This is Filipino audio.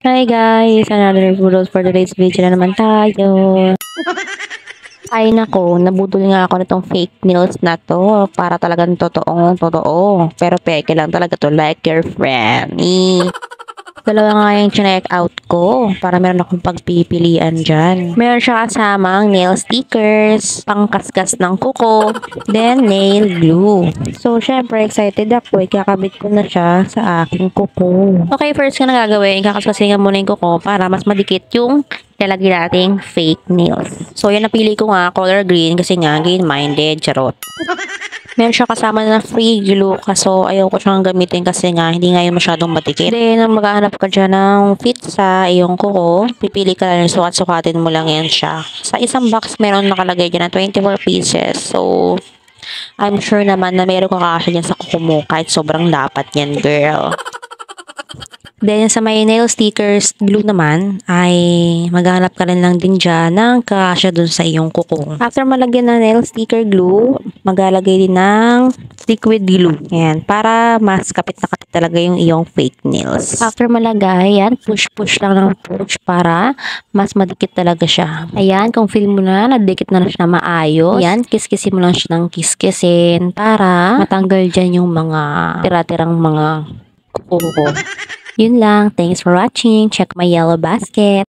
Hi guys! Another photos for today's video na naman tayo. Ay nako, nabudol nga ako nitong fake nails na to. Para talagang totoong totoo. Pero peke lang talaga to, like your friend. Dalawa nga yung check out ko para meron akong pagpipilian dyan. Meron siya kasamang nail stickers, pangkaskas ng kuko, then nail glue. So, syempre, excited ako. Ikakabit ko na siya sa aking kuko. Okay, first ko na gagawin, kakaskasin nga muna yung kuko para mas madikit yung lalagay nating fake nails. So, yan napili ko nga, color green kasi nga, green-minded, charot. Meron siya kasama na free glue kaso ayaw ko siyang gamitin kasi nga hindi nga yun masyadong matikit. Then, maghahanap ka dyan ng fit sa iyong kuko. Pipili ka lang, sukat-sukatin mo lang yan siya. Sa isang box, meron nakalagay dyan na 24 pieces. So, I'm sure naman na meron ka kasya dyan sa kuko mo kahit sobrang dapat yan, girl. Then, sa may nail stickers glue naman, ay maghanap ka rin lang din dyan ng kasya dun sa iyong kuko. After malagyan ng nail sticker glue, maglalagay din ng liquid glue. Yan, para mas kapit na kapit talaga yung iyong fake nails. After malagay, yan, push-push lang ng push para mas madikit talaga siya. Ayan, kung feel mo na, nadikit na siya maayos. Yan, kiskisin mo lang siya ng kiskisin para matanggal dyan yung mga tira-tirang mga kuko. Yun lang. Thanks for watching. Check my yellow basket.